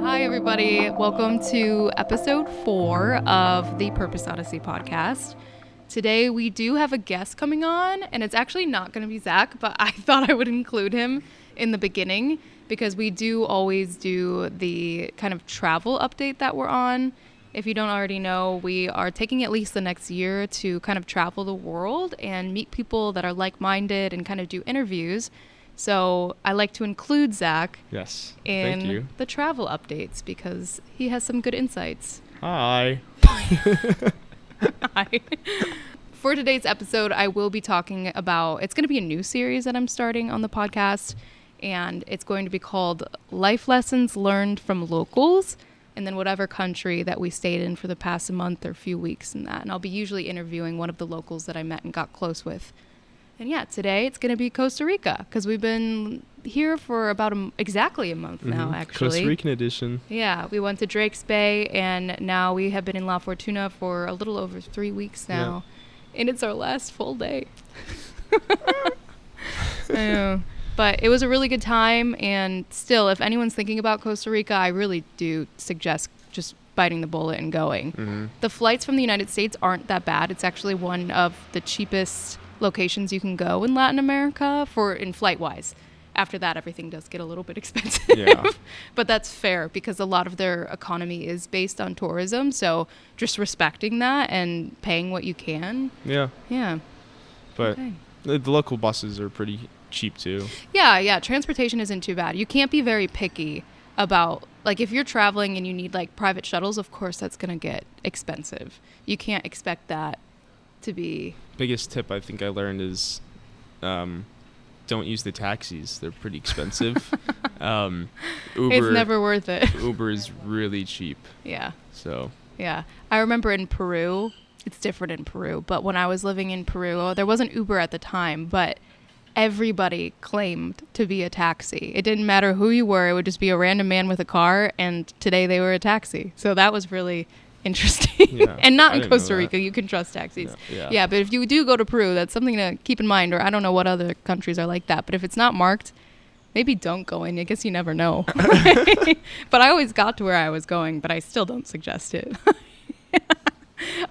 Hi, everybody. Welcome to episode 4 of the Purpose Odyssey Podcast. Today, we do have a guest coming on, and it's actually not going to be Zach, but I thought I would include him in the beginning because we do always do the kind of travel update that we're on. If you don't already know, we are taking at least the next year to kind of travel the world and meet people that are like-minded and kind of do interviews. So I like to include Zach in the travel updates because he has some good insights. Hi. Hi. For today's episode, I will be talking about, it's going to be a new series that I'm starting on the podcast, and it's going to be called Life Lessons Learned from Locals, and then whatever country that we stayed in for the past month or few weeks and that. And I'll be usually interviewing one of the locals that I met and got close with. And yeah, today it's going to be Costa Rica because we've been here for about exactly a month now, actually. Costa Rican edition. Yeah, we went to Drake's Bay, and now we have been in La Fortuna for a little over 3 weeks now. Yeah. And it's our last full day. I know. But it was a really good time, and still, if anyone's thinking about Costa Rica, I really do suggest just biting the bullet and going. Mm-hmm. The flights from the United States aren't that bad. It's actually one of the cheapest locations you can go in Latin America in flight wise. After that, everything does get a little bit expensive. Yeah. But that's fair because a lot of their economy is based on tourism. So just respecting that and paying what you can. Yeah. Yeah. But the local buses are pretty cheap too. Yeah. Transportation isn't too bad. You can't be very picky about, like, if you're traveling and you need like private shuttles, of course that's going to get expensive. You can't expect that to be. Biggest tip I think I learned is don't use the taxis. They're pretty expensive. Uber, it's never worth it. Uber is really cheap. Yeah. So. Yeah. I remember in Peru, it's different in Peru, but when I was living in Peru, there wasn't Uber at the time, but everybody claimed to be a taxi. It didn't matter who you were. It would just be a random man with a car, and today they were a taxi. So that was really interesting. Yeah, and not in Costa Rica. You can trust taxis. Yeah, but if you do go to Peru, that's something to keep in mind, or I don't know what other countries are like that, but if it's not marked, maybe don't go in. I guess you never know. But I always got to where I was going, but I still don't suggest it.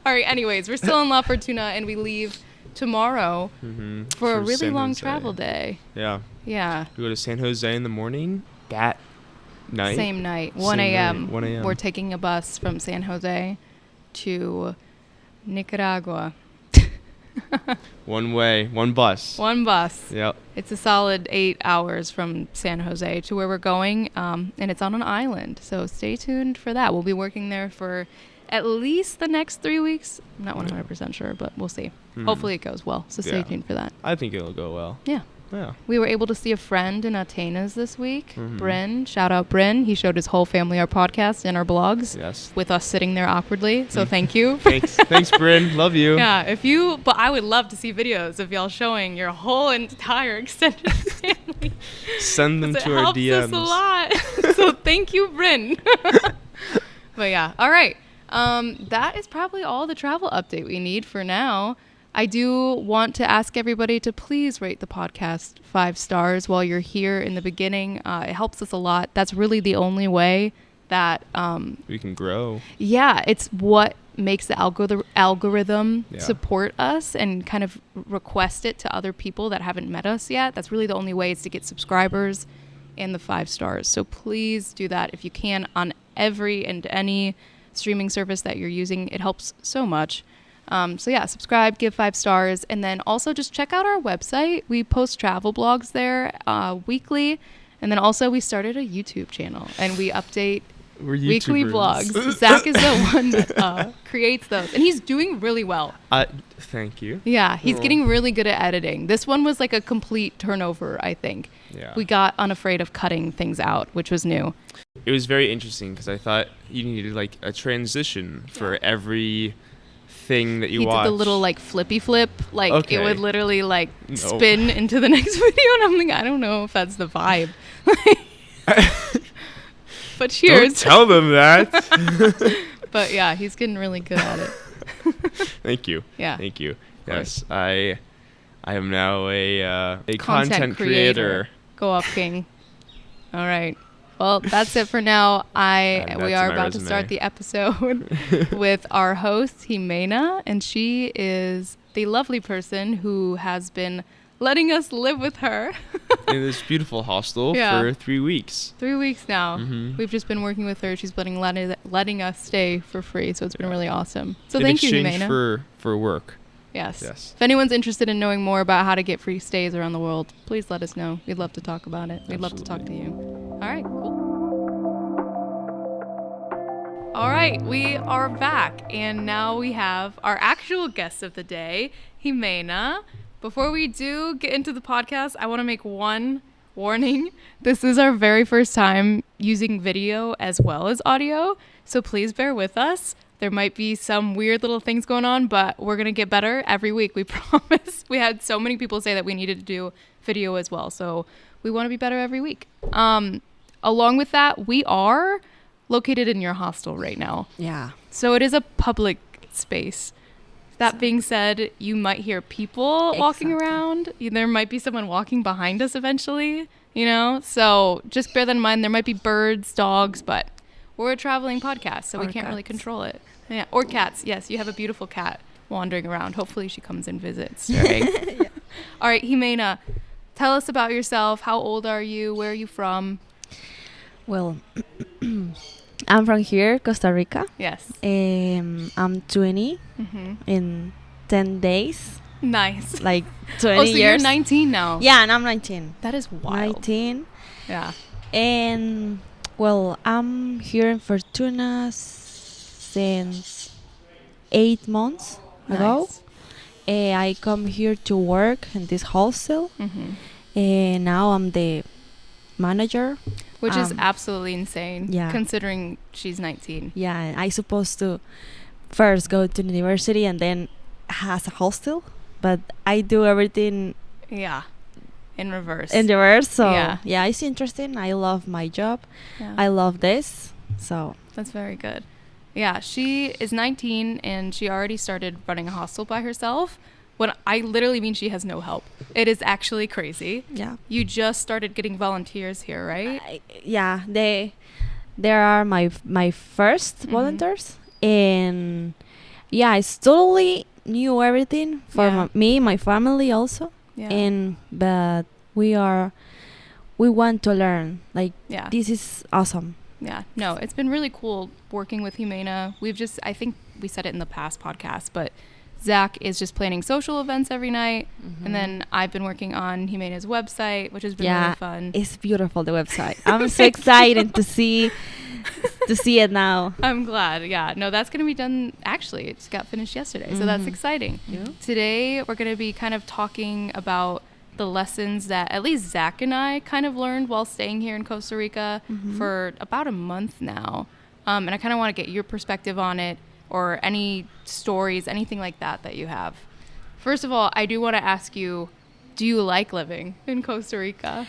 All right, anyways, we're still in La Fortuna, and we leave tomorrow for a really San long Jose. travel day. Yeah. Yeah. We go to San Jose in the morning. That night? Same night. 1 a.m. 1 a.m. We're taking a bus from San Jose to Nicaragua. One way, one bus. One bus. Yep. It's a solid 8 hours from San Jose to where we're going, and it's on an island. So stay tuned for that. We'll be working there for at least the next 3 weeks. I'm not 100% sure, but we'll see. Hopefully it goes well. So stay tuned for that. I think it'll go well. Yeah. Yeah. We were able to see a friend in Atenas this week, Bryn. Shout out Bryn. He showed his whole family our podcast and our blogs. Yes. With us sitting there awkwardly. So thank you. Thanks, Bryn. Love you. Yeah. But I would love to see videos of y'all showing your whole entire extended family. Send them to our DMs. It helps us a lot. So thank you, Bryn. But yeah. All right. That is probably all the travel update we need for now. I do want to ask everybody to please rate the podcast 5 stars while you're here in the beginning. It helps us a lot. That's really the only way that we can grow. Yeah, it's what makes the algorithm support us and kind of request it to other people that haven't met us yet. That's really the only way is to get subscribers and the 5 stars. So please do that if you can on every and any streaming service that you're using. It helps so much. So yeah, subscribe, give 5 stars, and then also just check out our website. We post travel blogs there weekly, and then also we started a YouTube channel, and we update weekly vlogs. Zach is the one that creates those, and he's doing really well. Thank you. Yeah, he's getting really good at editing. This one was like a complete turnover, I think. Yeah. We got unafraid of cutting things out, which was new. It was very interesting because I thought you needed like a transition for every thing that you watch. He did the little like flippy flip, like it would literally like spin into the next video, and I'm like, I don't know if that's the vibe. But cheers. Don't tell them that. But yeah, he's getting really good at it. Thank you. Yeah. Thank you. Yes, I am now a content creator. Go off, King. All right. Well, that's it for now. And We that's are my about to resume. start the episode with our host, Jimena, and she is the lovely person who has been letting us live with her. In this beautiful hostel Yeah. for 3 weeks. 3 weeks now. Mhm. We've just been working with her. She's letting us stay for free, so it's been really awesome. So In thank you, exchange Jimena. for work. Yes. Yes. If anyone's interested in knowing more about how to get free stays around the world, please let us know. We'd love to talk about it. We'd love to talk to you. All right, cool. All right, we are back, and now we have our actual guest of the day, Jimena. Before we do get into the podcast, I want to make one warning. This is our very first time using video as well as audio, so please bear with us. There might be some weird little things going on, but we're going to get better every week, we promise. We had so many people say that we needed to do video as well, so we want to be better every week. Along with that, we are located in your hostel right now. Yeah. So it is a public space. That being said, you might hear people walking around. There might be someone walking behind us eventually, you know? So just bear that in mind. There might be birds, dogs, but we're a traveling podcast, so we can't really control it. Yeah, or cats. Yes, you have a beautiful cat wandering around. Hopefully she comes and visits. Right? Yeah. All right, Jimena, tell us about yourself. How old are you? Where are you from? Well, I'm from here, Costa Rica. Yes. I'm 20 in 10 days. Nice. Like 20 Oh, so years. you're 19 now. Yeah, and I'm 19. That is wild. 19. Yeah. And, well, I'm here in Fortuna since 8 months ago. Nice. I come here to work in this hostel. Mm-hmm. And now I'm the manager. Which is absolutely insane, yeah. considering she's 19. Yeah, and I supposed to first go to university and then has a hostel, but I do everything Yeah, in reverse. So Yeah. it's interesting. I love my job. Yeah. I love this. So That's very good. Yeah, she is 19 and she already started running a hostel by herself. When I literally mean she has no help. It is actually crazy. yeah, You just started getting volunteers here, right? they are my first volunteers, and yeah, it's totally new everything for me, my family also. Yeah. But we want to learn. Like this is awesome. Yeah, no, it's been really cool working with Jimena. I think we said it in the past podcast, but Zach is just planning social events every night. And then I've been working on Jimena's website, which has been really fun. It's beautiful, the website. I'm so excited to see it now. I'm glad. Yeah, no, that's going to be done. Actually, it just got finished yesterday. So that's exciting. Yeah. Today, we're going to be kind of talking about the lessons that at least Zach and I kind of learned while staying here in Costa Rica for about a month now. And I kind of want to get your perspective on it, or any stories, anything like that you have. First of all, I do want to ask you, do you like living in Costa Rica?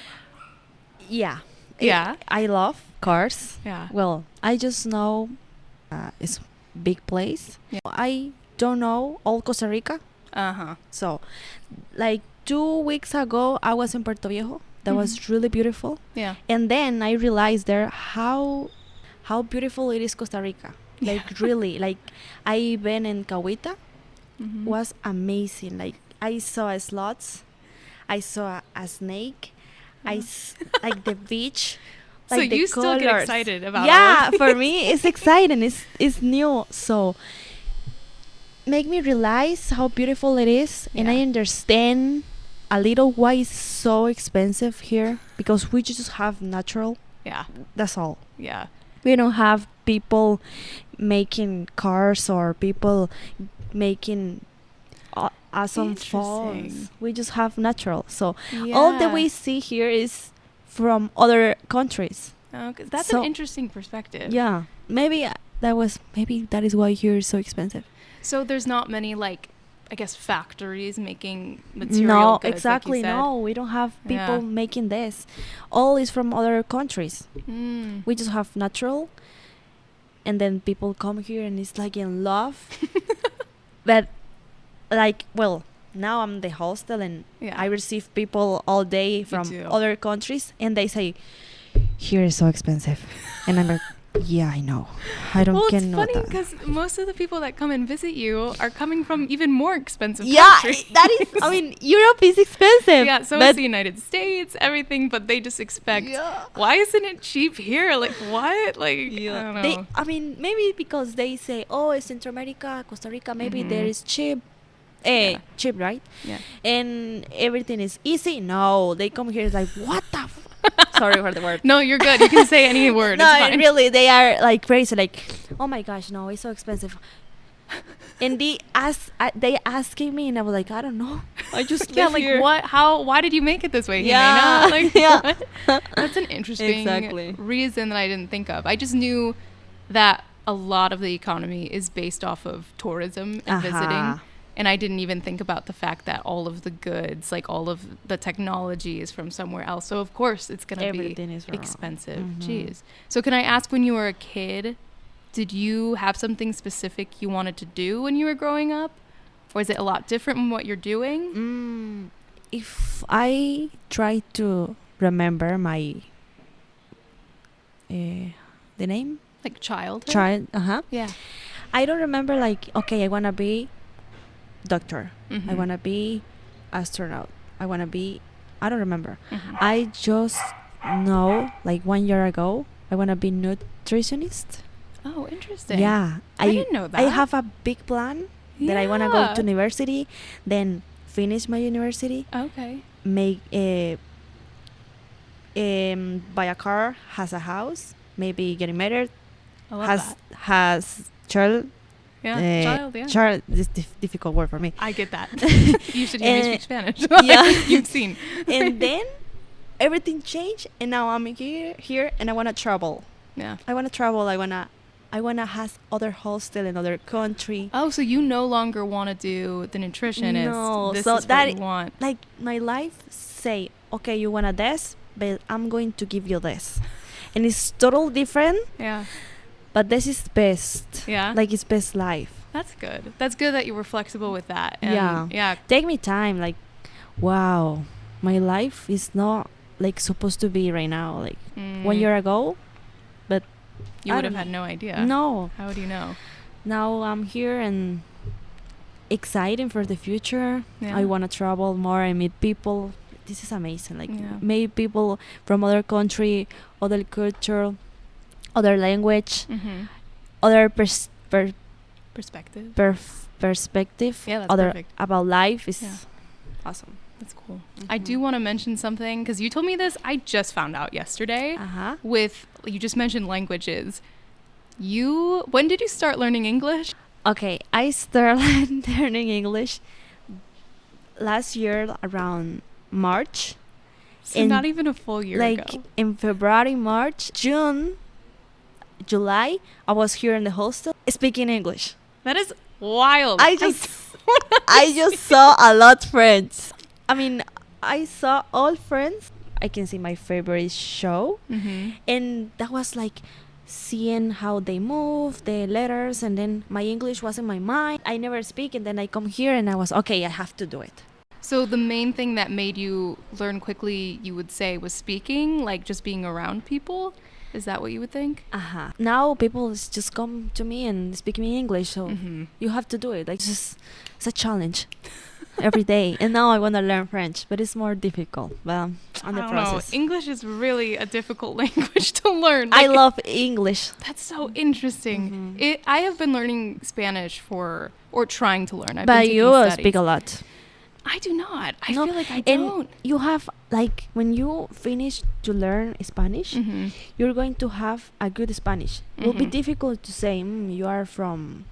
Yeah. Yeah? I love cars. Yeah. Well, I just know it's big place. Yeah. I don't know all Costa Rica. Uh-huh. So, like 2 weeks ago, I was in Puerto Viejo. That was really beautiful. Yeah. And then I realized there how beautiful it is, Costa Rica. Like really, like I been in Cahuita, was amazing. Like I saw sloths, I saw a snake, like the beach. So like the you still get colors. excited about Yeah, all of for me it's exciting. It's new. So make me realize how beautiful it is, and I understand a little why it's so expensive here, because we just have natural. Yeah. That's all. Yeah. We don't have people making cars or people making awesome phones. We just have natural. So all that we see here is from other countries. Okay, that's an interesting perspective. Yeah, maybe that is why here is so expensive. So there's not many, like, I guess, factories making material goods. Exactly. Like you said. No, we don't have people making this. All is from other countries. We just have natural, and then people come here and it's like in love. But like, well, now I'm the hostel and I receive people all day from other countries, and they say, here is so expensive. And I'm like, yeah, I know. I don't Well, get it's no funny that. because most of the people that come and visit you are coming from even more expensive Yeah, countries. that is, I mean, Europe is expensive. Yeah, so but is the United States, everything, but they just expect, Yeah. why isn't it cheap here? Like, what? Like, I don't know. I mean, maybe because they say, oh, it's Central America, Costa Rica, maybe there Mhm. is cheap. Yeah. Cheap, right? Yeah. And everything is easy. No, they come here, it's like, what the sorry for the word. No, you're good. You can say any word. No, it's fine. really, they are like crazy. Like, oh my gosh, no, it's so expensive. And they asking me, and I was like, I don't know. I just Yeah, live like here. what? How? Why did you make it this way, Yeah. Jimena? Like, Yeah. what? That's an interesting Exactly. reason that I didn't think of. I just knew that a lot of the economy is based off of tourism and visiting. And I didn't even think about the fact that all of the goods, like all of the technology is from somewhere else. So, of course, it's going to be Everything is wrong. expensive. Mhm. Jeez. So, can I ask, when you were a kid, did you have something specific you wanted to do when you were growing up? Or is it a lot different from what you're doing? If I try to remember my the name Like childhood? child, Yeah. I don't remember like, okay, I want to be doctor. Mhm. I want to be astronaut. I want to be, I don't remember. Mhm. I just know like 1 year ago, I want to be nutritionist. Oh, interesting. Yeah. I didn't know that. I have a big plan that I want to go Yeah. to university, then finish my university, Okay. make buy a car, has a house, maybe getting married, I love has that. has child. Yeah, child, yeah. Child is difficult word for me. I get that. You should hear me speak Spanish. Yeah. You've seen. And then everything changed, and now I'm here, and I want to travel. Yeah. I want to travel. I wanna have other hostel in other country. Oh, so you no longer want to do the nutritionist. No, This so is that what you want. Like my life say, okay, you wanna this, but I'm going to give you this, and it's total different. Yeah. But this is best. Yeah. Like it's best life. That's good. That's good that you were flexible with that. And Yeah. Yeah. Take me time. Like, wow, my life is not like supposed to be right now. Like 1 year ago, but You I would have don't- had no idea. no. How would you know? Now I'm here and exciting for the future. Yeah. I want to travel more and meet people. This is amazing. Like Yeah. meet people from other country, other culture, other language, Mm-hmm. other Perspective. perspective. Yeah, that's other perfect. about life is Yeah. awesome. That's cool. I do want to mention something because you told me this. I just found out yesterday. With you just mentioned languages. When did you start learning English? Okay, I started learning English last year around March. So In- not even a full year like ago. in February, March, June, July, I was here in the hostel speaking English. That is wild. I just saw a lot friends. I mean, I saw all friends. I can see my favorite show, Mm-hmm. and that was like seeing how they move, the letters, and then my English was in my mind. I never speak, and then I come here and I was okay. I have to do it. So the main thing that made you learn quickly, you would say, was speaking, like just being around people. Is that what you would think? Now people just come to me and speak me English, so Mm-hmm. you have to do it. Like it's a challenge every day. And now I want to learn French, but it's more difficult. But on the I don't process. know. English is really a difficult language to learn. I Like, love English. That's so interesting. Mhm. I have been learning Spanish or trying to learn. I've But been you taking studies. speak a lot. I do not. I No, feel like I and don't. you have like when you finish to learn Spanish, Mm-hmm. you're going to have a good Spanish. It will be Mhm. difficult to say you are from.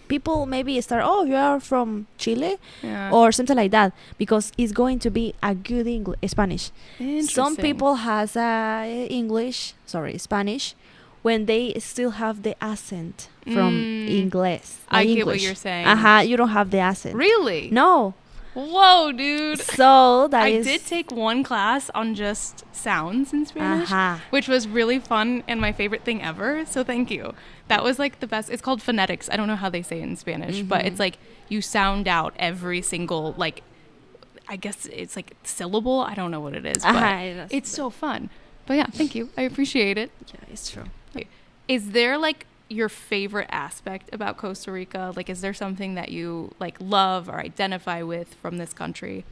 People maybe start. Oh, you are from Chile Yeah. or something like that because it's going to be a good Spanish. Some Interesting. people has Spanish, when they still have the accent from English. I like get what English. you're saying. You don't have the accent. Really? No. Whoa, dude. So that I is. did take one class on just sounds in Spanish, Aha. which was really fun and my favorite thing ever. So thank you. That was like the best. It's called phonetics. I don't know how they say it in Spanish, but it's like you sound out every single, like, I guess it's like syllable. I don't know what it is, but Aha, it's so fun. But yeah, thank you. I appreciate it. Yeah, it's true. Is there like your favorite aspect about Costa Rica? Like, is there something that you like love or identify with from this country?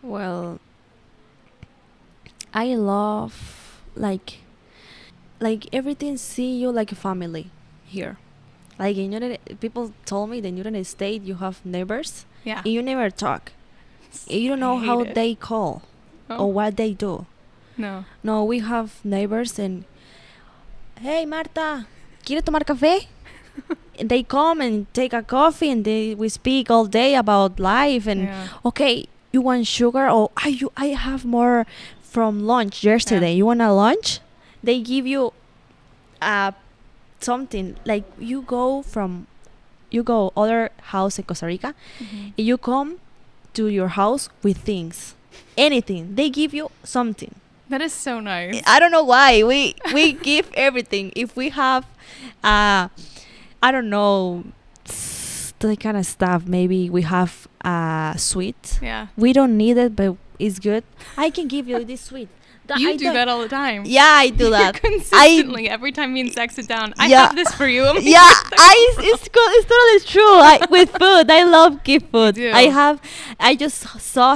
Well, I love like everything. See you like a family here. Like in people told me that in United States you have neighbors Yeah. and you never talk. You don't know I how hate it. they call or what they do. No. No, we have neighbors and hey Marta, ¿quiere tomar café? And they come and take a coffee and we speak all day about life and Yeah. okay, you want sugar or I have more from lunch yesterday. Yeah. You want a lunch? They give you something like you go other house in Costa Rica Mhm. and you come to your house with things. Anything. They give you something. That is so nice. I don't know why we give everything. If we have I don't know that kind of stuff, maybe we have sweet. Yeah. We don't need it, but it's good. I can give you this sweet. You do that all the time. Yeah, I do that. Consistently. Every time me and Zach sit down, I Yeah. have this for you. I'm like, Yeah, it's good. It's totally true. With food, I love give food. do. I just saw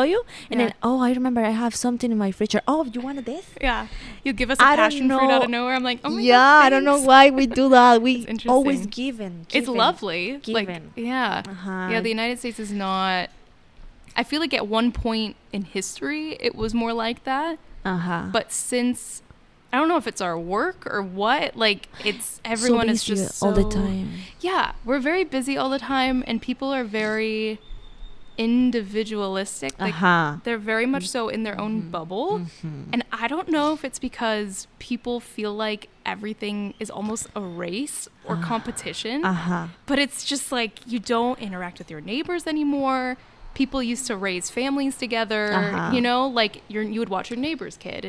you, and Yeah. then I remember I have something in my fridge. Oh, you wanted this? Yeah. You give us a I don't passion fruit out know. of nowhere. I'm like, oh my Yeah, God, I don't know thanks. why we do that. We It's always interesting. given. It's lovely. Like, Given. yeah. Uh-huh. Yeah, the United States is not. I feel like at one point in history, it was more like that. But since, I don't know if it's our work or what, like, it's everyone is busy just all the so- time. Yeah, we're very busy all the time, and people are very individualistic. Like, they're very much so in their own bubble. And I don't know if it's because people feel like everything is almost a race or competition. But it's just like you don't interact with your neighbors anymore. People used to raise families together, you know, like you would watch your neighbor's kid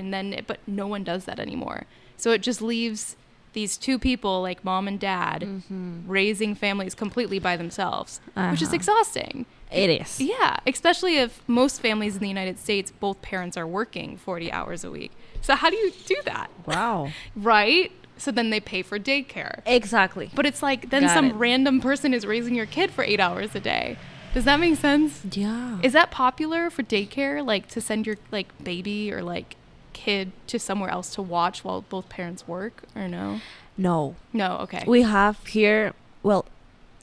but no one does that anymore. So it just leaves these two people like mom and dad raising families completely by themselves, which is exhausting. It is. Yeah, especially if most families in the United States, both parents are working 40 hours a week. So how do you do that? Wow. Right? So then they pay for daycare. Exactly. But it's like then Got some it. random person is raising your kid for 8 hours a day. Does that make sense? Yeah. Is that popular for daycare, like to send your like baby or like kid to somewhere else to watch while both parents work, or no? No. No, okay. We have here, well,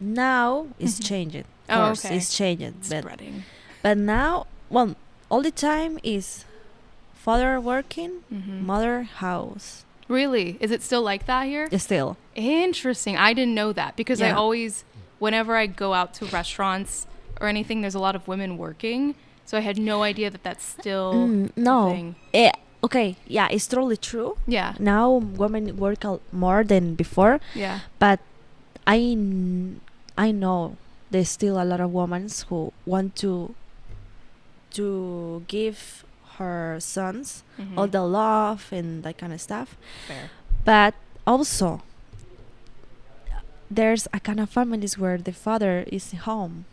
now it's changing. Of Oh, course, okay. it's changing. Spreading. But now, well, all the time is father working, mother house. Really? Is it still like that here? Still. Interesting. I didn't know that because I Yeah. always, whenever I go out to restaurants or anything, there's a lot of women working. So I had no idea that that's still a No. thing. Okay, yeah, it's totally true. Yeah. Now women work more than before, Yeah. but I know there's still a lot of women who want to give her sons all the love and that kind of stuff. Fair. But also there's a kind of families where the father is home.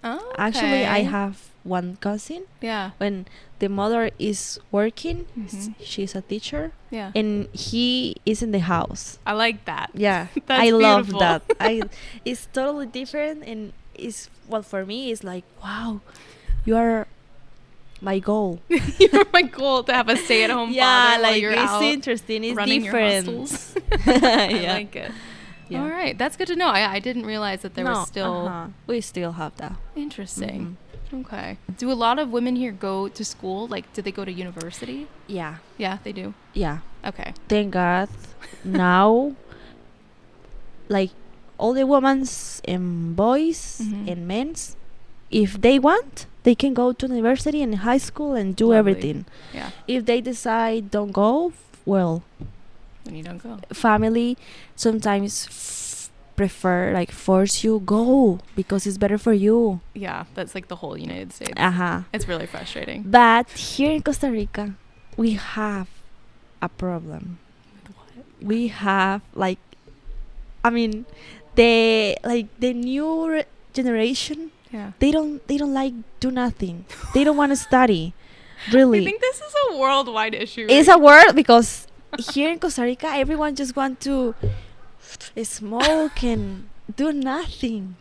Oh, Actually, I okay. have one cousin Yeah. when the mother is working, Mhm. she's a teacher, Yeah. and he is in the house. I like that. Yeah, That's I love beautiful. that. It's totally different, and it's for me it's like, wow, you are my goal. You're my goal to have a stay-at-home father while you're it's out interesting. It's running different. your hostels. Yeah. I like it. Yeah. All right, that's good to know. I didn't realize that there was still we still have that. interesting. Okay. Do a lot of women here go to school? Like, do they go to university? Yeah, Yeah, they do. yeah. Okay. Thank God. Now, like all the women's and boys Mhm. and men's, if they want, they can go to university and high school and do Lovely. everything. Yeah. If they decide don't go, well, Then you don't go. family sometimes prefer like force you go because it's better for you. Yeah, that's like the whole United States. It's really frustrating. But here in Costa Rica, we have a problem. We have like, I mean, the new generation. Yeah. They don't like do nothing. They don't want to study. Really. I think this is a worldwide issue. It's a word because here in Costa Rica, everyone just want to smoke and do nothing.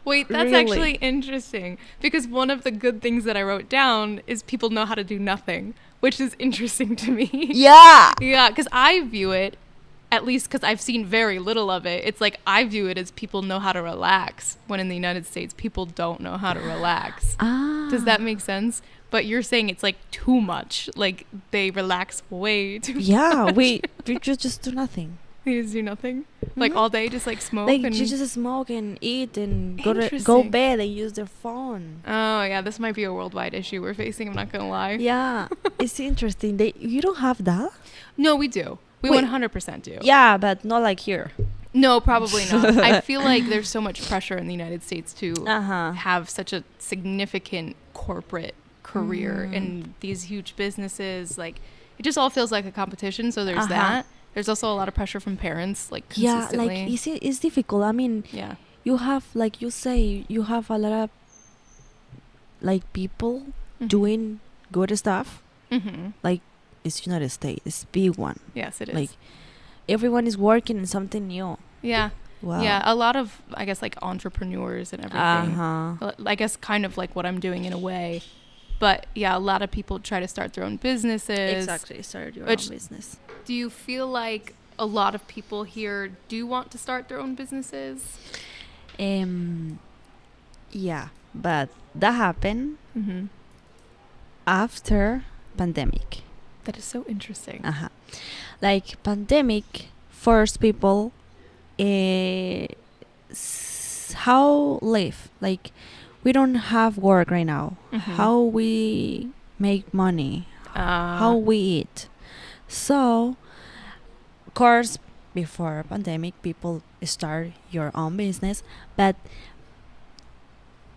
Wait, that's Really. actually interesting because one of the good things that I wrote down is people know how to do nothing, which is interesting to me. Yeah. Yeah, because I view it, at least because I've seen very little of it, it's like I view it as people know how to relax, when in the United States, people don't know how to relax. Ah. Does that make sense? But you're saying it's like too much. Like they relax way too Yeah, much. we just do nothing. They just do nothing? Like Mhm. all day, just like smoke? Like and you just smoke and eat and go Interesting. bed and use their phone. Oh, yeah, this might be a worldwide issue we're facing. I'm not going to lie. Yeah, it's interesting. You don't have that? No, we do. We Wait. 100% do. Yeah, but not like here. No, probably not. I feel like there's so much pressure in the United States to Uh-huh. have such a significant corporate career Mm. in these huge businesses. Like, it just all feels like a competition. So there's Uh-huh. that. There's also a lot of pressure from parents, like Yeah, consistently. like it's difficult. I mean, Yeah. you have, like you say, you have a lot of like people Mhm. doing good stuff. Mm-hmm. Like it's United States, it's big one. Yes, it is. Like everyone is working on something new. yeah. Wow. Yeah. A lot of, I guess, like entrepreneurs and everything. Uh-huh. I guess kind of like what I'm doing in a way. But yeah, a lot of people try to start their own businesses. Exactly. Start your Which- own business. Do you feel like a lot of people here do want to start their own businesses? Yeah, but that happened Mm-hmm. after pandemic. That is so interesting. Uh-huh. Like pandemic forced people how live. Like we don't have work right now. Mhm. How we make money, how we eat. So, of course, before pandemic, people start your own business, but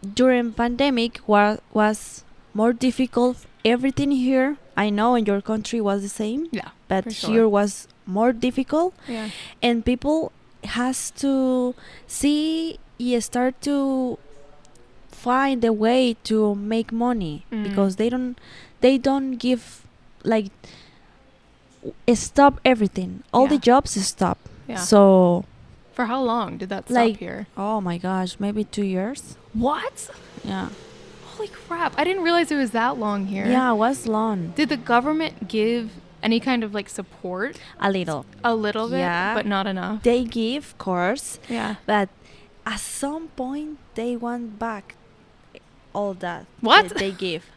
during pandemic was more difficult. Everything here, I know in your country was the same, Yeah. but for sure. here was more difficult, Yeah. and people has to see start to find a way to make money Mm. because they don't give like stop everything. All the Yeah. jobs stop. Yeah. So For how long did that stop like here? oh my gosh, maybe 2 years. What? Yeah. Holy crap. I didn't realize it was that long here. Yeah, it was long. Did the government give any kind of like support? A little. A little bit, Yeah. but not enough. They give course, Yeah. but at some point they want back all that What? that they give.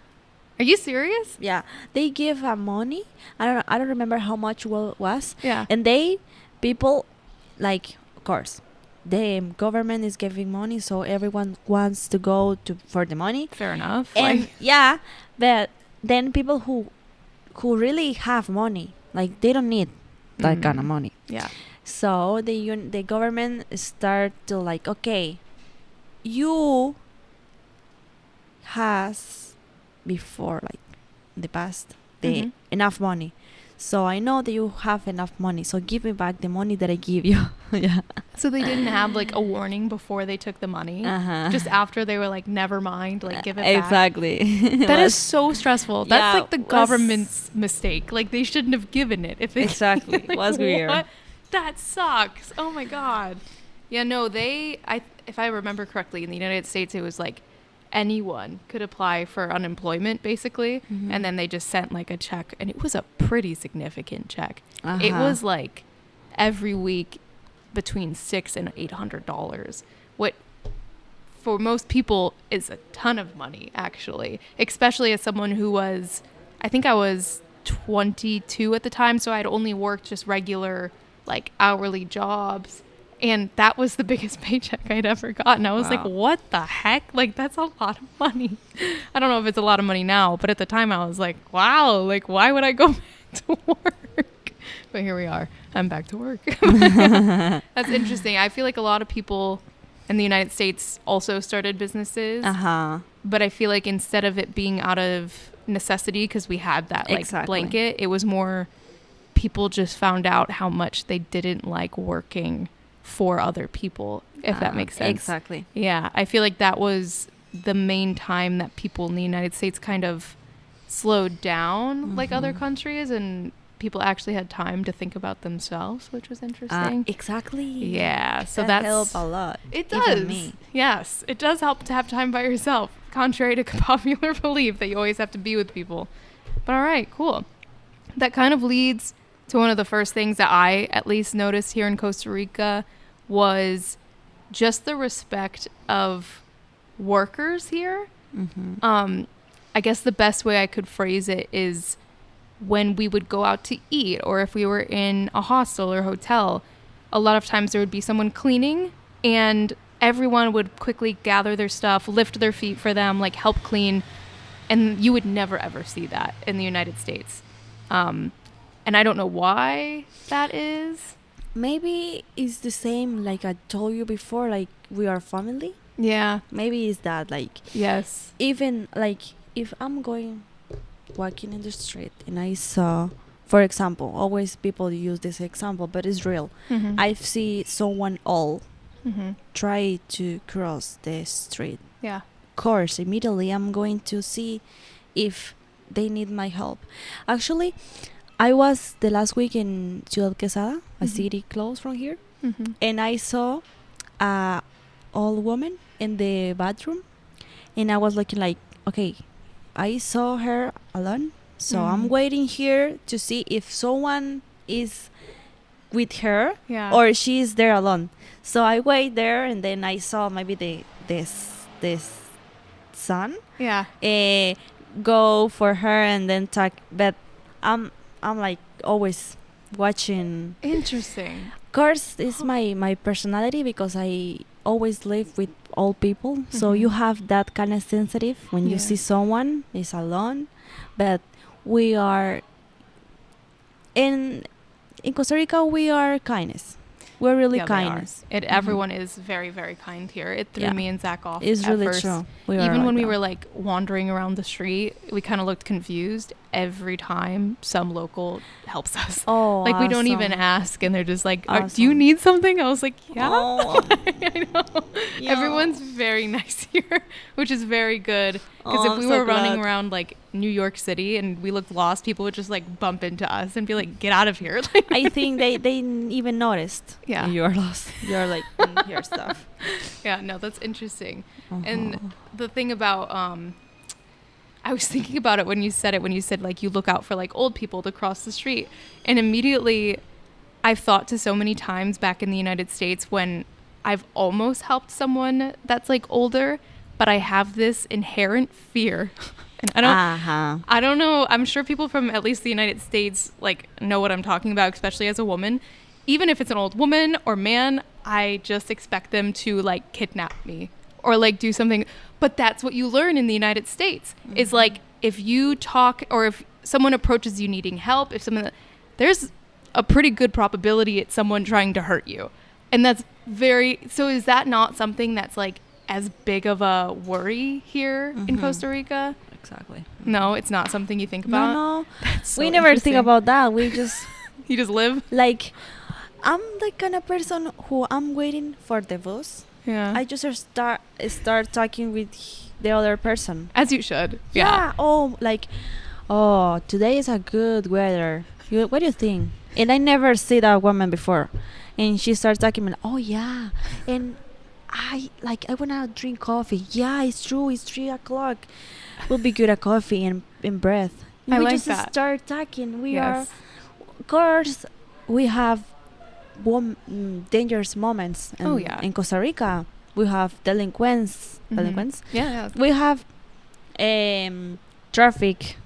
Are you serious? Yeah, they give money. I don't remember how much was. Yeah. And people like, of course, the government is giving money, so everyone wants to go for the money. Fair enough. And Like, yeah, but then people who really have money, like they don't need that kind of Mhm. money. yeah. So the government start to like, okay, you has before like in the past Mhm. enough money. So I know that you have enough money. So give me back the money that I give you. Yeah. So they didn't have like a warning before they took the money. Uh-huh. Just after they were like, never mind, like give it back. Exactly. That is so stressful. That's Yeah, like the was- government's mistake. Like they shouldn't have given it. If they Exactly. like, Was weird. What? That sucks. Oh my god. Yeah, no, if I remember correctly, in the United States, it was like anyone could apply for unemployment, basically, Mhm. and then they just sent like a check, and it was a pretty significant check. It Uh-huh. was like every week between $600 and $800. What for most people is a ton of money, actually, especially as someone who was, I think I was 22 at the time, so I'd only worked just regular like hourly jobs, and that was the biggest paycheck I'd ever gotten. I was like, Wow. what the heck? Like, that's a lot of money. I don't know if it's a lot of money now, but at the time I was like, wow, like why would I go back to work? But here we are. I'm back to work. That's interesting. I feel like a lot of people in the United States also started businesses, Uh-huh. but I feel like instead of it being out of necessity because we had that like Exactly. blanket, it was more people just found out how much they didn't like working for other people, if that makes sense. Exactly. Yeah, I feel like that was the main time that people in the United States kind of slowed down like other Mhm. countries, and people actually had time to think about themselves, which was interesting. Exactly. Yeah, so that that's helped a lot. It Even does. me. Yes, it does help to have time by yourself, contrary to popular belief that you always have to be with people. But all right, cool. That kind of leads to one of the first things that I at least noticed here in Costa Rica was just the respect of workers here. Mm-hmm. I guess the best way I could phrase it is when we would go out to eat, or if we were in a hostel or hotel, a lot of times there would be someone cleaning, and everyone would quickly gather their stuff, lift their feet for them, like help clean. And you would never ever see that in the United States. And I don't know why that is. Maybe it's the same like I told you before, like we are family. Yeah. Maybe it's that, like, Yes. even like if I'm going walking in the street and I saw, for example, always people use this example, but it's real. Mm-hmm. I see someone old Mm-hmm. try to cross the street. Yeah. Of course, immediately I'm going to see if they need my help. Actually, I was the last week in Ciudad Quesada, a Mhm. city close from here, Mm-hmm. and I saw a old woman in the bathroom, and I was looking like, okay, I saw her alone, so I'm Mhm. waiting here to see if someone is with her Yeah. or she's there alone. So I wait there, and then I saw maybe this son Yeah. go for her and then talk. But I'm like always watching. Interesting. Of course, it's my personality because I always live with old people. So Mhm. you have that kind of sensitive when you Yeah. see someone is alone. But we are in Costa Rica. We are kindness. We're really Yeah, they are. kindness. Everyone is very, very kind here. It threw Yeah. me and Zach off It's at really first. true. We are Even like when we that. were like wandering around the street, we kind of looked confused every time some local helps us. Oh, Like we don't even awesome. ask, and they're just like, do you Awesome. need something? I was like, yeah. Oh, I know. yeah. Everyone's very nice here, which is very good. Because Oh, if I'm we so were running glad. around like New York City and we looked lost, people would just like bump into us and be like, "Get out of here!" Like, I think they even noticed. Yeah. You're lost. You're like your stuff. yeah, no, that's interesting. Uh-huh. And the thing about I was thinking about it when you said it, when you said like you look out for like old people to cross the street, and immediately I've thought to so many times back in the United States when I've almost helped someone that's like older, but I have this inherent fear. And I don't know. I'm sure people from at least the United States like know what I'm talking about, especially as a woman. Even if it's an old woman or man, I just expect them to like kidnap me or like do something. But that's what you learn in the United States. Is like if you talk or if someone approaches you needing help, if someone there's a pretty good probability it's someone trying to hurt you. And that's so is that not something that's like as big of a worry here in Mhm. Costa Rica? Exactly. No, it's not something you think about. No, That's so we never think interesting. about that. We just You just live. like, I'm the kind of person who I'm waiting for the bus. Yeah. I just start talking with the other person. As you should. Yeah. Oh, like, oh, today is a good weather. What do you think? And I never see that woman before, and she starts talking. Like, oh yeah, and I wanna drink coffee. Yeah, it's true. It's 3 o'clock. Will be good at coffee and breath. I We like just that. start talking. We Yes. are, of course, we have dangerous moments. Oh, yeah. In Costa Rica, we have delinquents. Mhm. Delinquents. Yeah. We have traffic,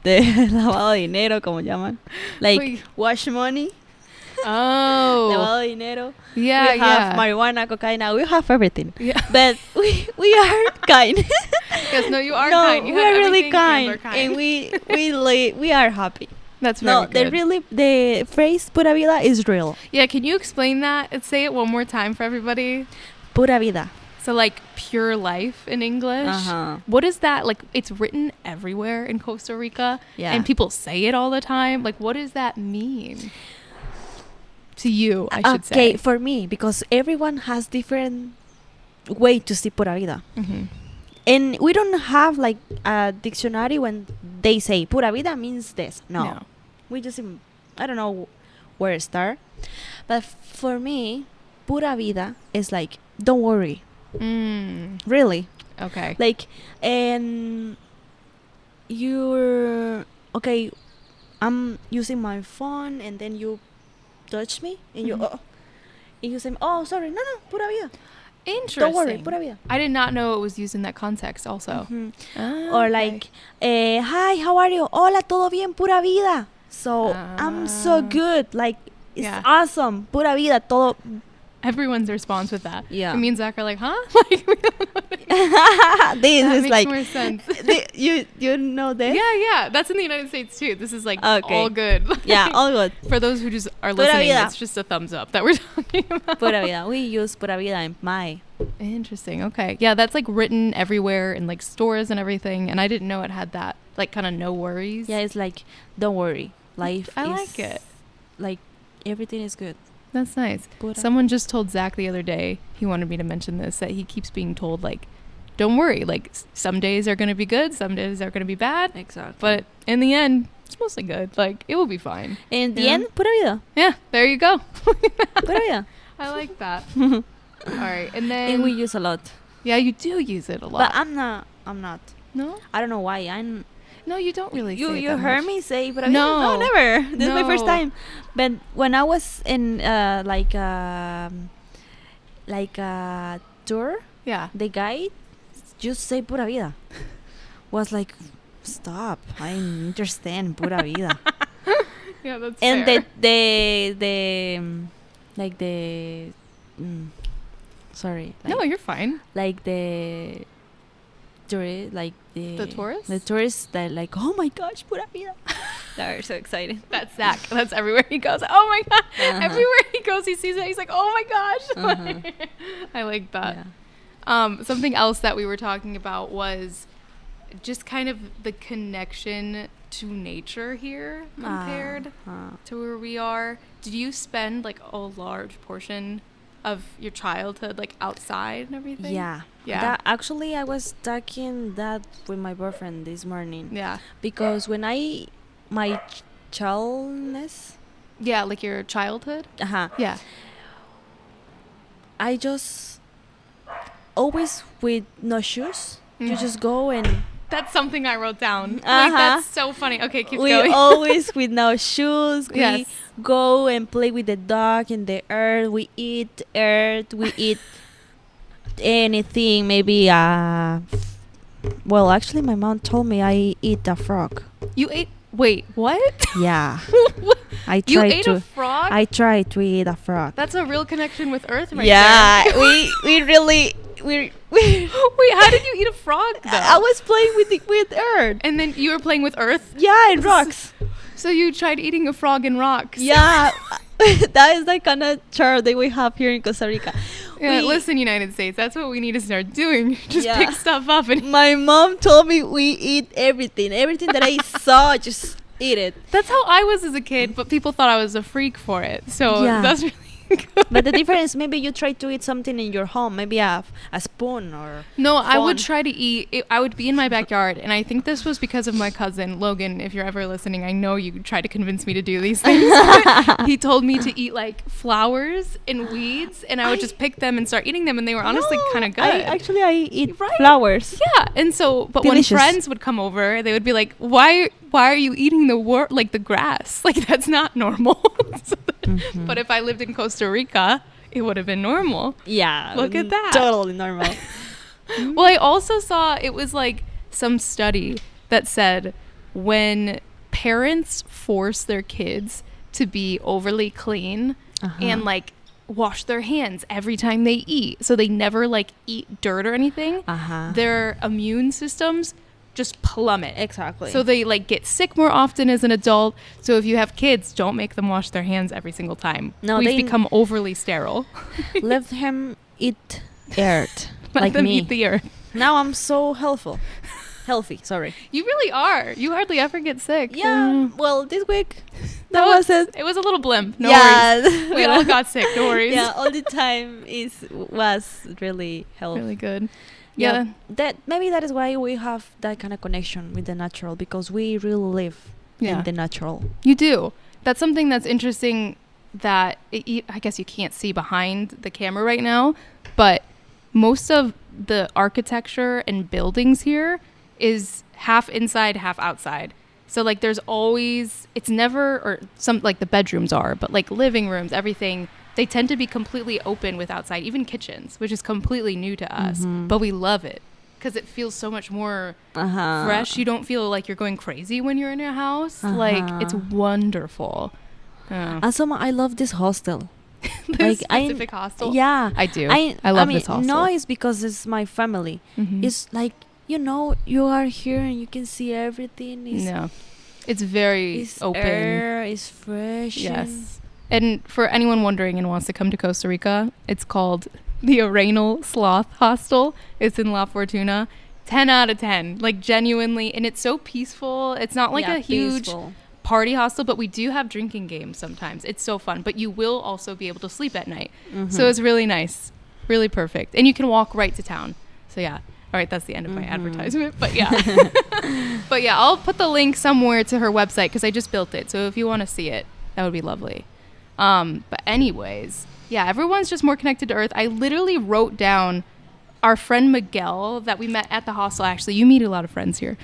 de lavado de dinero, como llaman, like Uy. wash money, Oh. lavado de dinero. Yeah, We have yeah. marijuana, cocaine. We have everything. Yeah. But we are kind. Yes, no, you are no, kind. You we have are really everything and kind, they're and we are happy. That's very No, good. the phrase "pura vida" is real. Yeah, can you explain that and say it one more time for everybody? Pura vida. So like pure life in English. Uh-huh. What is that? Like it's written everywhere in Costa Rica Yeah. and people say it all the time. Like what does that mean? To you, I should Okay, say. for me, because everyone has different way to see pura vida. Mm-hmm. And we don't have like a dictionary when they say pura vida means this. No. We just, I don't know where to start. But for me, pura vida is like, don't worry. Really. Okay. Like, and you're, okay, I'm using my phone and then you touch me and you, and you say, oh, sorry, no, pura vida. Interesting. Don't worry, pura vida. I did not know it was used in that context also. Or like, hi, how are you? Hola, todo bien, pura vida. So I'm so good. Like, it's awesome. Pura vida, todo. Everyone's response with that. Yeah. It means Zach are like, huh? Like, we don't know what this that is makes like more sense. you know this? Yeah. That's in the United States too. This is like Okay. all good. Yeah, all good. For those who just are Pura listening, vida. it's just a thumbs up that we're talking about. Pura vida. We use pura vida in my. Interesting. Okay. Yeah, that's like written everywhere in like stores and everything. And I didn't know it had that like kind of no worries. Yeah, it's like, don't worry. Life I is like it. Like, everything is good. That's nice. Pura. Someone just told Zach the other day, he wanted me to mention this, that he keeps being told like, don't worry. Like some days are going to be good. Some days are going to be bad. Exactly. But in the end, it's mostly good. Like it will be fine. In the end, pura vida. Yeah. There you go. Pura vida. I like that. All right. And then. And we use a lot. Yeah, you do use it a lot. But I'm not. No? I don't know why. No, you don't really say it You that heard much. me say pura vida? No. No, never. This is my first No. time. But when I was in like a tour, Yeah. the guide just say pura vida. Was like, stop. I understand pura vida. Yeah, that's And fair. sorry. No, you're fine. Like the tourist, like The tourists? The tourists that like, oh my gosh, pura vida. They're so excited. That's Zach. That's everywhere he goes. Oh my god! Everywhere he goes, he sees it. He's like, "Oh my gosh!" I like that. Yeah. Something else that we were talking about was just kind of the connection to nature here compared to where we are. Did you spend like a large portion of your childhood like outside and everything? Yeah. Actually, I was talking that with my boyfriend this morning. Yeah. Because when my childness. Yeah, like your childhood. Yeah. I just always with no shoes. You just go and. That's something I wrote down. Like, that's so funny. Okay, keep we going. always with no shoes. We Yes. go and play with the dog in the earth. We eat earth. We eat anything. Maybe well, actually, my mom told me I eat a frog. You ate. Wait, what? Yeah. I You tried ate to. a frog? I tried to eat a frog. That's a real connection with Earth right yeah, there. we really we. Wait, how did you eat a frog though? I was playing with earth. And then you were playing with Earth? Yeah, and rocks. So you tried eating a frog in rocks? Yeah, that is the kind of chart that we have here in Costa Rica. Yeah, listen, United States, that's what we need to start doing. Just pick stuff up and My mom told me we eat everything that I saw, just eat it. That's how I was as a kid, but people thought I was a freak for it. So Yeah. that's really good. But the difference, maybe you try to eat something in your home, maybe a spoon or. No, I would phone. try to eat. I would be in my backyard, and I think this was because of my cousin Logan. If you're ever listening, I know you try to convince me to do these things. He told me to eat like flowers and weeds, and I would just pick them and start eating them, and they were honestly kind of good. I eat Right? flowers. Yeah, and so, but Delicious. when friends would come over, they would be like, "Why are you eating the grass? Like that's not normal." But if I lived in Costa Rica, it would have been normal. Yeah. Look at that. Totally normal. Well, I also saw it was like some study that said when parents force their kids to be overly clean and like wash their hands every time they eat, so they never like eat dirt or anything, their immune systems just plummet. Exactly. So they like get sick more often as an adult. So if you have kids, don't make them wash their hands every single time. No, We've become overly sterile. let him eat earth Let like them me. eat the earth. Now I'm so healthy. Sorry. You really are. You hardly ever get sick. Yeah. Well, this week that No, was it. It was a little blimp. No worries. We all got sick. No worries. Yeah, all the time was really healthy. Really good. Yeah. That maybe that is why we have that kind of connection with the natural, because we really live in the natural. You do. That's something that's interesting that I guess you can't see behind the camera right now, but most of the architecture and buildings here is half inside, half outside. So like there's always, it's never, or some like the bedrooms are, but like living rooms, everything, they tend to be completely open with outside, even kitchens, which is completely new to us, but we love it because it feels so much more fresh. You don't feel like you're going crazy when you're in your house. Like it's wonderful. And so I love this hostel. This specific hostel? Yeah. I do. I love this hostel. No, it's because it's my family. It's like, you are here and you can see everything. It's very open. Air is fresh. Yes. And for anyone wondering and wants to come to Costa Rica, it's called the Arenal Sloth Hostel. It's in La Fortuna. 10 out of 10. Like, genuinely. And it's so peaceful. It's not like a huge party hostel, but we do have drinking games sometimes. It's so fun. But you will also be able to sleep at night. So it's really nice. Really perfect. And you can walk right to town. So, yeah. All right, that's the end of my advertisement. But yeah. But yeah, I'll put the link somewhere to her website because I just built it. So if you want to see it, that would be lovely. But anyways, yeah, everyone's just more connected to Earth. I literally wrote down our friend Miguel that we met at the hostel. Actually, you meet a lot of friends here.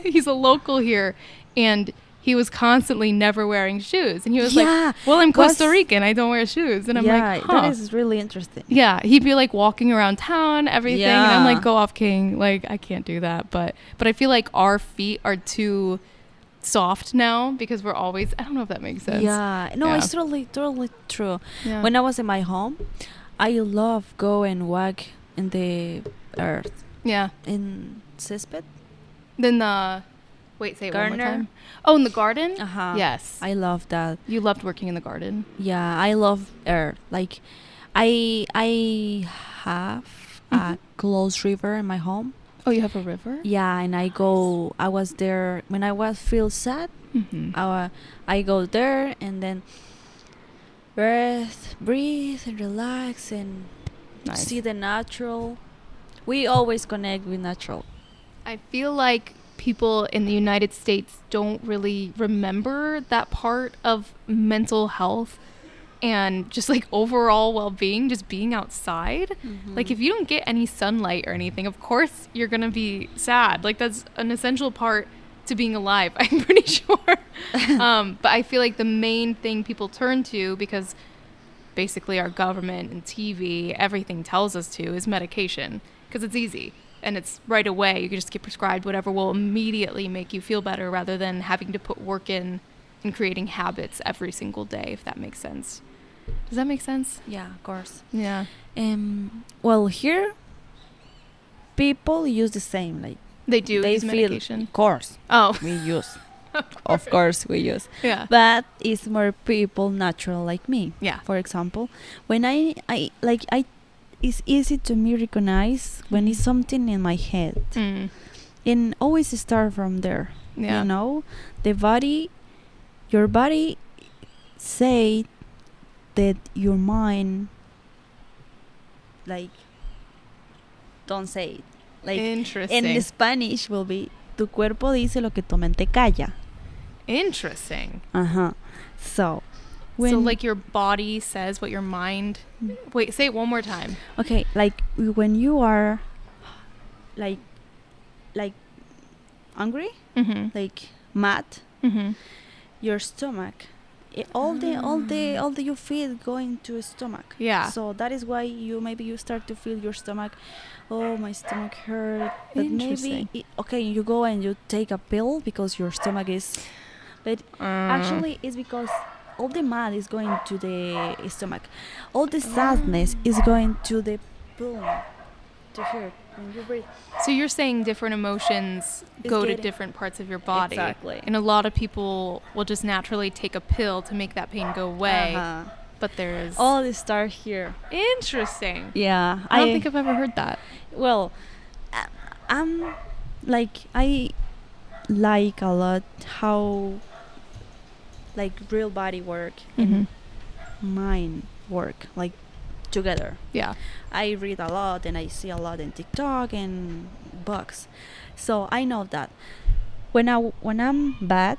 He's a local here. And he was constantly never wearing shoes. And he was like, well, I'm Costa Rican. I don't wear shoes. And I'm like, that is really interesting. Yeah. He'd be like walking around town, everything. And I'm like, go off, King. Like, I can't do that. But I feel like our feet are too soft now because we're always, I don't know if that makes sense. Yeah. No, it's totally true. Yeah. When I was in my home, I love go and walk in the earth. Yeah. In césped. Then wait, say it one more time. Oh, in the garden? Yes. I love that. You loved working in the garden? Yeah, I love earth. Like, I have a close river in my home. Oh, you have a river? Yeah, and I was there when I feel sad. I go there and then breathe and relax and see the natural. We always connect with natural. I feel like people in the United States don't really remember that part of mental health and just like overall well-being, just being outside. Like if you don't get any sunlight or anything, of course you're gonna be sad. Like that's an essential part to being alive, I'm pretty sure. But I feel like the main thing people turn to, because basically our government and TV, everything tells us to, is medication, because it's easy. And it's right away. You can just get prescribed whatever will immediately make you feel better rather than having to put work in and creating habits every single day, if that makes sense. Does that make sense? Yeah, of course. Yeah. Well, here, people use the same. Like they use medication? Of course. Oh. We use. Of course we use. Yeah. But it's more people natural like me. Yeah. For example, when it's easy to me recognize when it's something in my head. And always start from there. Yeah. Your body say that your mind, like, don't say it. Like, interesting. In Spanish will be, tu cuerpo dice lo que tu mente calla. Interesting. So like your body says what your mind... Wait, say it one more time. Okay, like when you are like hungry, like mad, your stomach, all the you feel going to your stomach. Yeah. So that is why you start to feel your stomach. Oh, my stomach hurt. But maybe you go and you take a pill because your stomach is. But actually, it's because all the mad is going to the stomach. All the sadness is going to the boom, to here when you breathe. So you're saying different emotions go to different parts of your body. Exactly. And a lot of people will just naturally take a pill to make that pain go away. But there's... all the start here. Interesting. Yeah. I don't think I've ever heard that. Well, I like a lot how like real body work and mind work, like together. Yeah. I read a lot and I see a lot in TikTok and books, so I know that when I'm bad,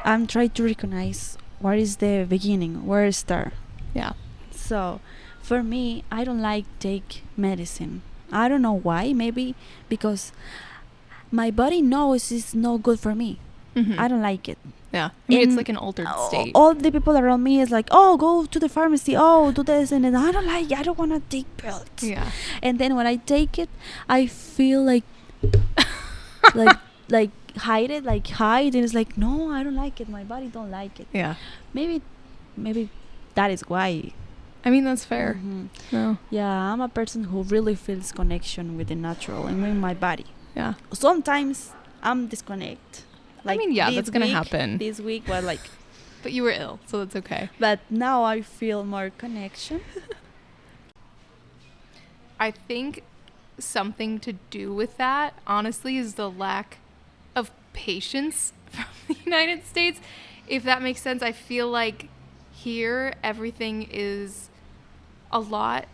I'm trying to recognize what is the beginning, where it start. Yeah. So for me, I don't like take medicine. I don't know why. Maybe because my body knows it's not good for me. Mm-hmm. I don't like it. Yeah. I mean, it's And like an altered state. all the people around me is like, oh, go to the pharmacy. Oh, do this and then I don't like. I don't want to take pills. Yeah. And then when I take it, I feel like like hide it, like hide, and it's like, no, I don't like it. My body don't like it. Yeah. Maybe that is why. I mean, that's fair. Mhm. No. Yeah, I'm a person who really feels connection with the natural and with my body. Yeah. Sometimes I'm disconnect. I mean, yeah, this that's gonna week- happen. This week was like, But you were ill, so that's okay. but now I feel more connection. I think something to do with that, honestly, is the lack of patience from the United States. If that makes sense, I feel like here everything is a lot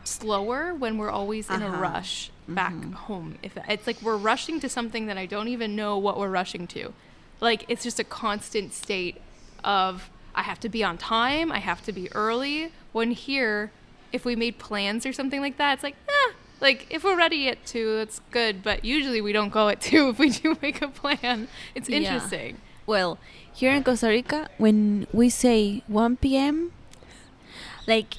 slower when we're always in a rush back home. If it's like we're rushing to something that I don't even know what we're rushing to. Like it's just a constant state of I have to be on time, I have to be early. When here, if we made plans or something like that, it's like, like if we're ready at 2, that's good. But usually we don't go at 2 if we do make a plan. It's Yeah. interesting. Well, here in Costa Rica, when we say 1 p.m., like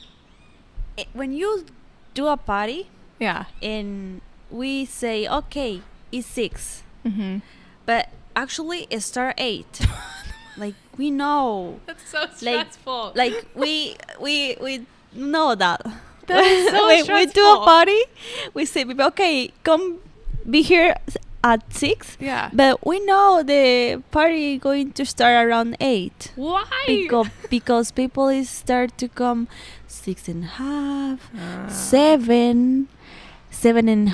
when you do a party Yeah. and we say, okay, it's 6, Mm-hmm. but actually it start 8. Like we know, That's so stressful. like we know that. That is so when we do a stressful. party, we say, okay, come be here at 6. Yeah. But we know the party going to start around 8 Why? because people is start to come 6.5, 7, 7.5,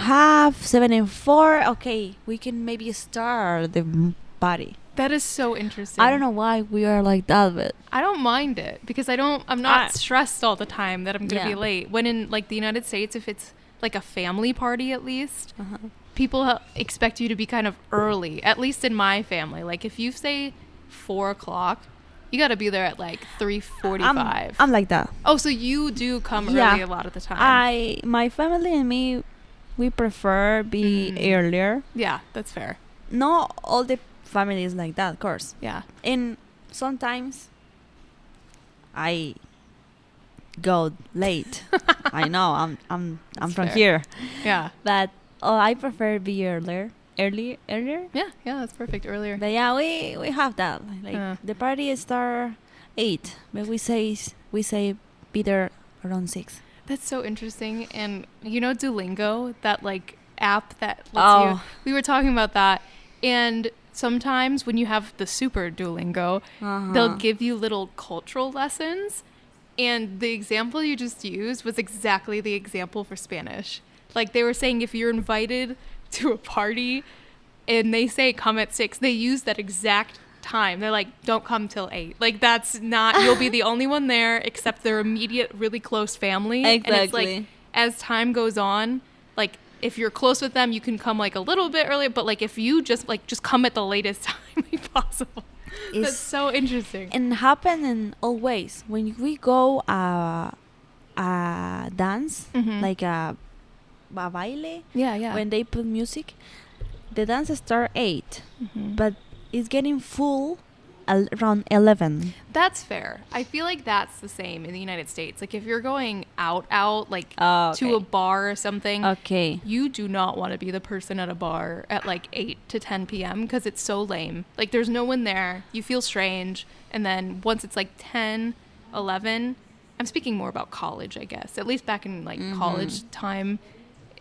7.4. Okay, we can maybe start the party. That is so interesting. I don't know why we are like that, but I don't mind it because I'm not I- stressed all the time that I'm going to be Yeah. late. When in like the United States, if it's like a family party at least, people expect you to be kind of early, at least in my family. Like if you say 4 o'clock, you got to be there at like 3:45. I'm like that. Oh, so you do come Yeah. early a lot of the time. My family and me, we prefer be earlier. Yeah, that's fair. Not all the families like that, of course. Yeah. And sometimes I go late. I know I'm That's from fair. here, Yeah. but I prefer be earlier. Yeah, that's perfect. Earlier. But yeah, we have that. Like the party start 8, but we say be there around 6. That's so interesting. And you know Duolingo, that like app that lets you. We were talking about that. And sometimes when you have the super Duolingo, they'll give you little cultural lessons. And the example you just used was exactly the example for Spanish. Like they were saying if you're invited to a party and they say come at 6, they use that exact time. They're like, don't come till 8. Like that's not, you'll be the only one there except their immediate, really close family. Exactly. And it's like, as time goes on, like if you're close with them, you can come like a little bit earlier, but like if you just come at the latest time possible. That's so interesting. And happen in all ways. When we go a dance, like a baile, Yeah. when they put music, the dance start 8, but it's getting full around 11. That's fair. I feel like that's the same in the United States. Like if you're going out, like Oh, to a bar or something, Okay. you do not want to be the person at a bar at like 8 to 10 p.m. because it's so lame. Like there's no one there. You feel strange. And then once it's like 10, 11, I'm speaking more about college, I guess. At least back in like college time,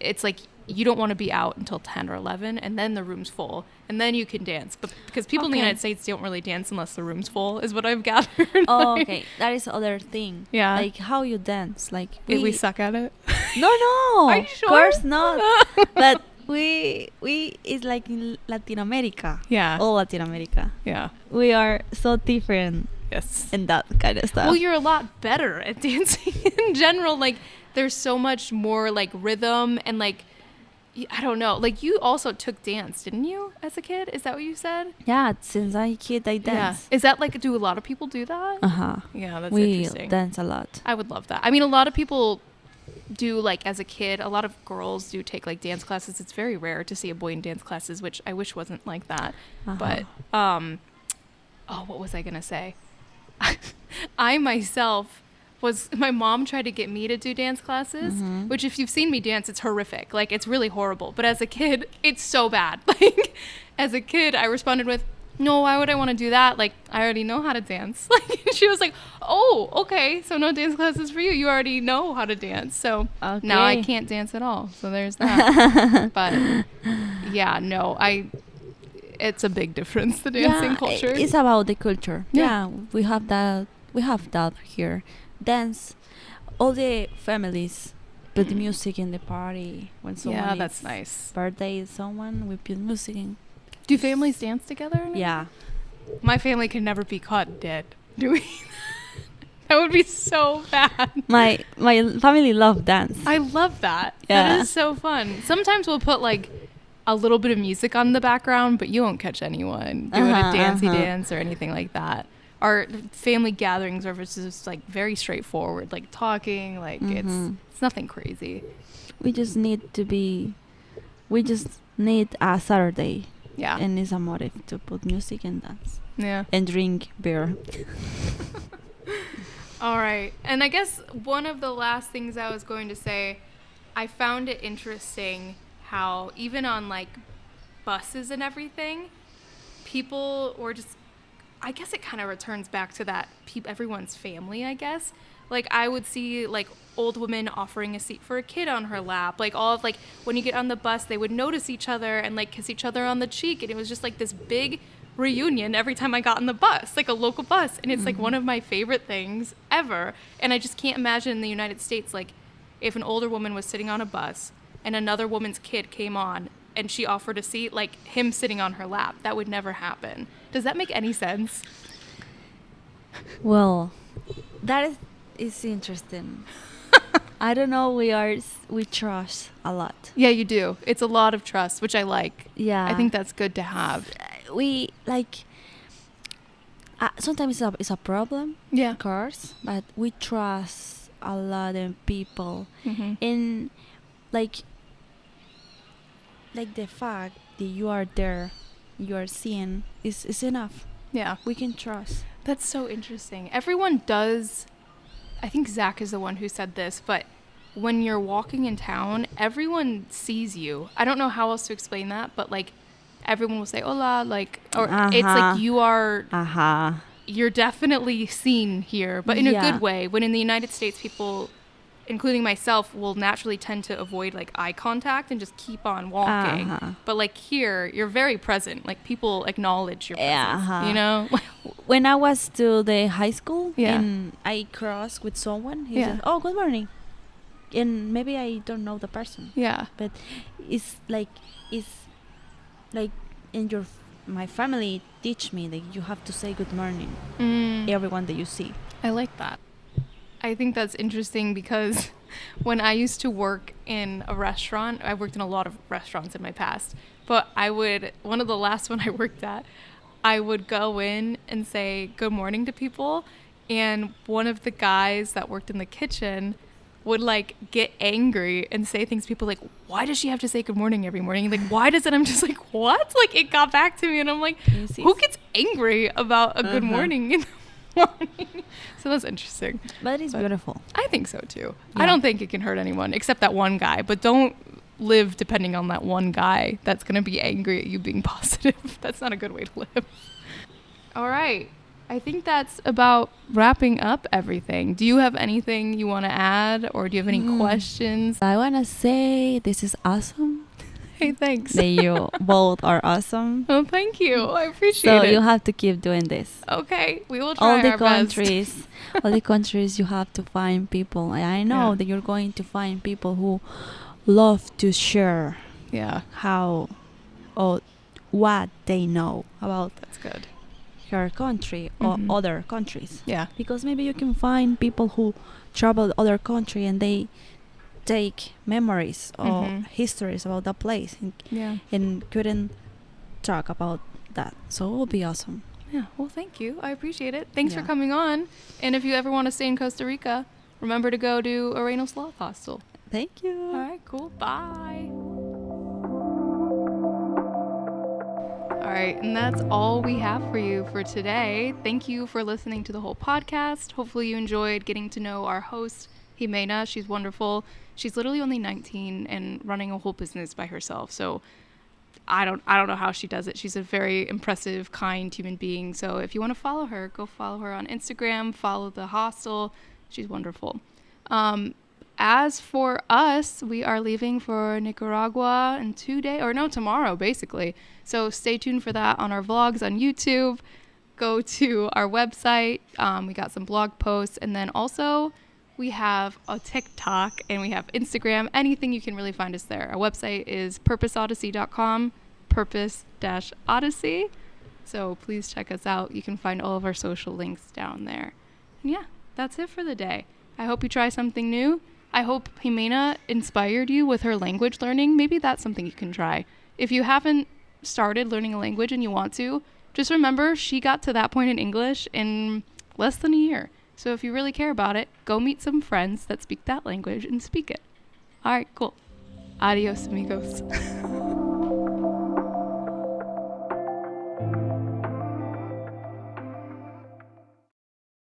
it's like you don't want to be out until 10 or 11 and then the room's full and then you can dance. But because people in the Okay. United States don't really dance unless the room's full is what I've gathered. Oh, Like, okay. That is other thing. Yeah. Like how you dance. Like we suck at it. No. Are you sure? Of course not. But we it's like in Latin America. Yeah. All Latin America. Yeah. We are so different. Yes. and that kind of stuff. Well, you're a lot better at dancing in general. Like, there's so much more like rhythm and like, I don't know. Like, you also took dance, didn't you, as a kid? Is that what you said? Yeah, since I kid, I dance. Yeah. Is that like, do a lot of people do that? Uh-huh. Yeah, that's We interesting. dance a lot. I would love that. I mean, a lot of people do, like, as a kid, a lot of girls do take like dance classes. It's very rare to see a boy in dance classes, which I wish wasn't like that. Uh-huh. But, what was I going to say? I myself my mom tried to get me to do dance classes, which if you've seen me dance, it's horrific. Like, it's really horrible. But as a kid, it's so bad. Like, as a kid, I responded with, no, why would I want to do that? Like, I already know how to dance. Like, she was like, oh, okay, so no dance classes for you. You already know how to dance. So now I can't dance at all. So there's that. But yeah, no, it's a big difference, the dancing culture. It's about the culture. Yeah. We have that here. Dance, all the families put the music in the party when someone that's nice. Birthday someone, we put music in. Do families dance together? Yeah. My family can never be caught dead doing that. Would be so bad. My family love dance. I love that. Yeah. That is so fun. Sometimes we'll put like a little bit of music on the background, but you won't catch anyone doing a dancey dance or anything like that. Our family gatherings are just like very straightforward, like talking, like it's nothing crazy. We just need a Saturday. Yeah. And it's a motive to put music and dance. Yeah. And drink beer. All right. And I guess one of the last things I was going to say, I found it interesting how even on like buses and everything, people were just, I guess it kind of returns back to that everyone's family, I guess. Like, I would see like old women offering a seat for a kid on her lap. Like, all of like when you get on the bus, they would notice each other and like kiss each other on the cheek. And it was just like this big reunion every time I got on the bus, like a local bus. And it's like one of my favorite things ever. And I just can't imagine in the United States, like if an older woman was sitting on a bus and another woman's kid came on and she offered a seat, like him sitting on her lap. That would never happen. Does that make any sense? Well, that is interesting. I don't know. We trust a lot. Yeah, you do. It's a lot of trust, which I like. Yeah, I think that's good to have. We like. Sometimes it's a problem. Yeah, of course, but we trust a lot of people, and like the fact that you are there, you are seeing is enough. Yeah, we can trust. That's so interesting. Everyone does. I think Zach is the one who said this, but when you're walking in town, everyone sees you. I don't know how else to explain that, but like everyone will say hola, like, or it's like you are, you're definitely seen here, but in a good way. When in the United States, people, including myself, will naturally tend to avoid like eye contact and just keep on walking. But like here, you're very present. Like people acknowledge your presence, you know? When I was to the high school and I crossed with someone, he said, oh, good morning. And maybe I don't know the person. Yeah. But it's like in my family teach me that you have to say good morning everyone that you see. I like that. I think that's interesting because when I used to work in a restaurant, I worked in a lot of restaurants in my past, but one of the last one I worked at, I would go in and say good morning to people, and one of the guys that worked in the kitchen would like get angry and say things. People like, why does she have to say good morning every morning? Like, why does it? I'm just like, what? Like, it got back to me and I'm like, who gets angry about a good morning in the morning? So that's interesting. But it's beautiful. I think so too. Yeah. I don't think it can hurt anyone except that one guy, but don't live depending on that one guy that's going to be angry at you being positive. That's not a good way to live. All right. I think that's about wrapping up everything. Do you have anything you want to add, or do you have any questions? I want to say this is awesome. Hey, thanks. That you both are awesome. Oh, thank you. I appreciate it. So you have to keep doing this. Okay. We will try our best. All the countries you have to find people. I know that you're going to find people who love to share how or what they know about. That's good. her country or Mhm. other countries. Yeah. Because maybe you can find people who travel other country and they take memories or Mhm. histories about that place Yeah. and couldn't talk about that. So it will be awesome. Yeah. Well, thank you. I appreciate it. Thanks for Yeah. coming on. And if you ever want to stay in Costa Rica, remember to go to Areno Sloth Hostel. Thank you. All right, cool. Bye. All right, and that's all we have for you for today. Thank you for listening to the whole podcast. Hopefully you enjoyed getting to know our host, Jimena. She's wonderful. She's literally only 19 and running a whole business by herself. So I don't know how she does it. She's a very impressive, kind human being. So if you want to follow her, go follow her on Instagram, follow the hostel. She's wonderful. As for us, we are leaving for Nicaragua in tomorrow, basically. So stay tuned for that on our vlogs on YouTube. Go to our website. We got some blog posts. And then also we have a TikTok and we have Instagram. Anything you can really find us there. Our website is purposeodyssey.com, purpose-odyssey. So please check us out. You can find all of our social links down there. And yeah, that's it for the day. I hope you try something new. I hope Jimena inspired you with her language learning. Maybe that's something you can try. If you haven't started learning a language and you want to, just remember she got to that point in English in less than a year. So if you really care about it, go meet some friends that speak that language and speak it. All right, cool. Adios, amigos.